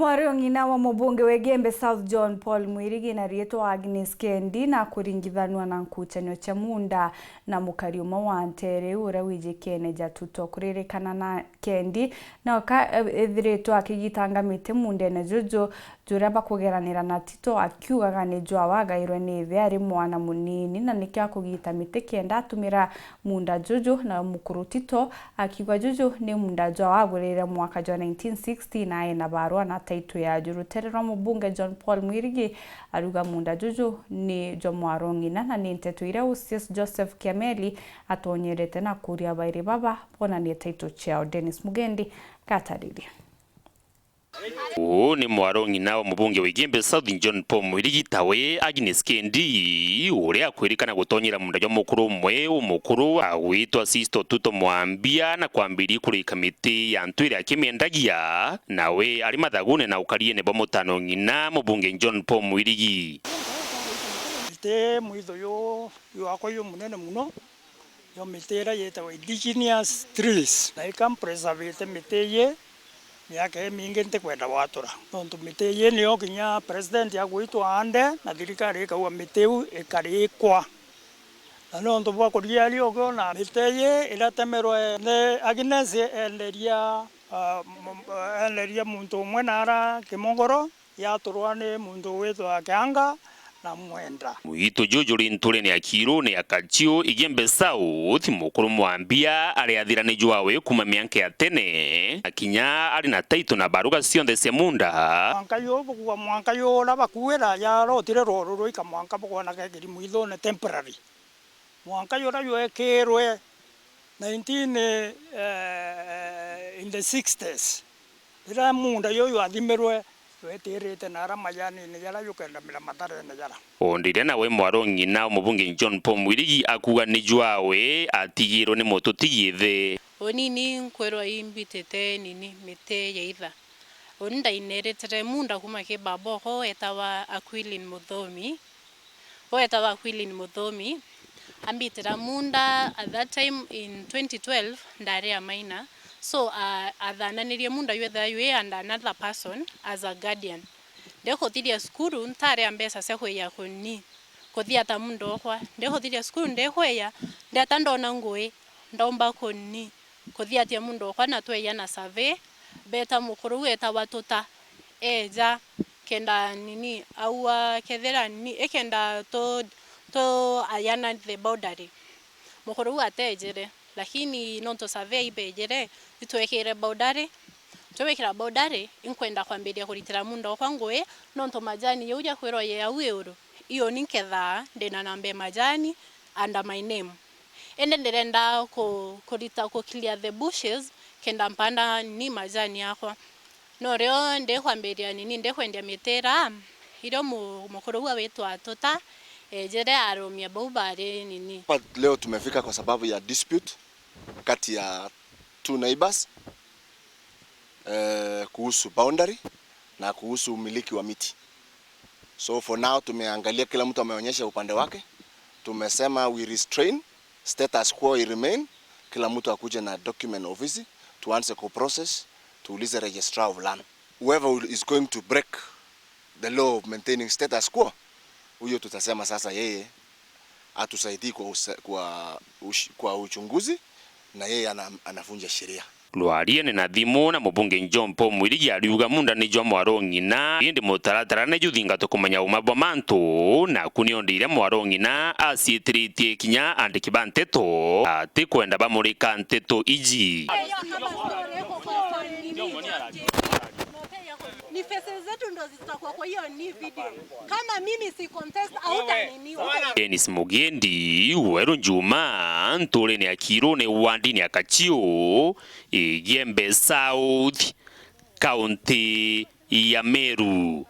MWARONG'INA wa mubunge wegembe South John Paul MWIRIGINA rietwa Agnes Kendi na kuringithanwa na Nkucanio Cia MUUNDA na mukariuma wa ntere ura wijikene jatuto KWIRIKANA na Kendi na ethretwa akigitanga mite MUUNDENE jojo jura bakugeranira na Tito akiugaga ni JWAWE agairwe ni ithe ari mwana munini na nikya kugita mite kenda atumira MUUNDA jojo na mukuru Tito akiuga jojo ni MUUNDA JWAWE agurire mwaka wa 1960 na ena barua na taito ya juruterera mubunge John Paul MWIRIGI aruga MUUNDA jojo ni MWARONG'INA na ni nteto ira Usias Joseph Kiameli atonyerete na kuria bairi baba bona ni taito chao Dennis Mugendi katariri. Ni MWARONG'INA wa mubunge wegembe South John Paul MWIRIGI tawe Agnes Kendi uria kwirikana gutonyera MUUNDA jwa mukuru umwe umukuru awitwa Sisto Tuto Mwambia na kwambiri kuri kamiti ya ntwire akimiendagia nawe ari mathagune na ukarie ne MWARONG'INA mubunge John Paul MWIRIGI te mwitho yo akwa yo munene muno yo mitera yetwa indigenous trees na ikam preserve miteye yake mingi ntekwenda watura nontu miteye niyo kinya president yagwitwa ande na thirikari ikauga miteu ikarikwa na nontu bwa kuria riogo na miteye iratemerwe ne Agnes enderia muntu umwe nara Kimongoro yaturwa ni muntu witwa Kianga na Mwenda mwito jojo rinture ni akiro ni akachio igembe South mukuru Mwambia ari athira ni JWAWE kuma mianke ya tene akinya ari na taito na baruga cionthe cia MUUNDA mwanka yo la bakuira ya rotire rororo ika mwanka bokwana kegiri mwitho ne temporary mwanka yo ra yo ekerwe 19 in the 60s ira MUUNDA yo athimerwe wetirite nara majani ni yala yukenda mila matare na yala ondire nawe MWARONG'INA mubunge John Paul MWIRIGI akuga ni JWAWE atigirwo ni mututigithe onini nkwero imbitete nini mite yeitha onda ineretere MUUNDA kuma ke baboko etawa Aquilin Muthomi ambitira MUUNDA at that time in 2012 ndare ya maina. So athananirie MUUNDA yothe yue and another person as a guardian. Ndeko thiria skuru ntare ambesa se hweya kuni. Kothia ta MUUNDA okwa. Ndeko thiria skuru ndehweya ndata ndona ngui ndomba kuni. Kothia tia MUUNDA okwa na tweya na survey beta mukuru weta watuta eja kenda nini aua kethera ni ekenda to ayana the boundary. Mukuru atejere lakini nonto survey ibejere itwekere boundary twekera boundary inkwenda kwambiria kuritira MUUNDA okwa ngwe nonto majani yuja kwero ye aweuro iyo ninketha ndena nambe majani under my name ende nderenda kurita clear the bushes kenda mpanda ni majani yakwa no reo ndekwambiria nini ndekwendia mitera iro mukuru wa wetu atota jere aromia baubare nini. Leo tumefika kwa sababu ya dispute kati ya two neighbors kuhusu boundary na kuhusu umiliki wa miti. So for now tumeangalia kila mtu ameonyesha upande wake. Tumesema we restrain, status quo remain, kila mtu akuje na document office, tuanze ku process, tuulize registrar of land. Whoever is going to break the law of maintaining status quo, huyo tutasema sasa yeye atusaidie kwa uchunguzi na yeye anafunja sheria. Lwarie ni na thimu na mubunge John Paul MWIRIGI ariuga MUUNDA ni jwa MWARONG'INA indi mutaratara ne juthinga tukumanya uma bwa mantu na kuniondire MWARONG'INA asietiritie kinya andiki ba nteto ati kwenda bamurika nteto iji ni faces zetu ndo zitakuwa kwa hiyo ni video kama mimi si contest hautaniniwa. Dennis Mugendi wero Juma ntore ni akiro ne wandi ni akachio igembe South County ya Meru.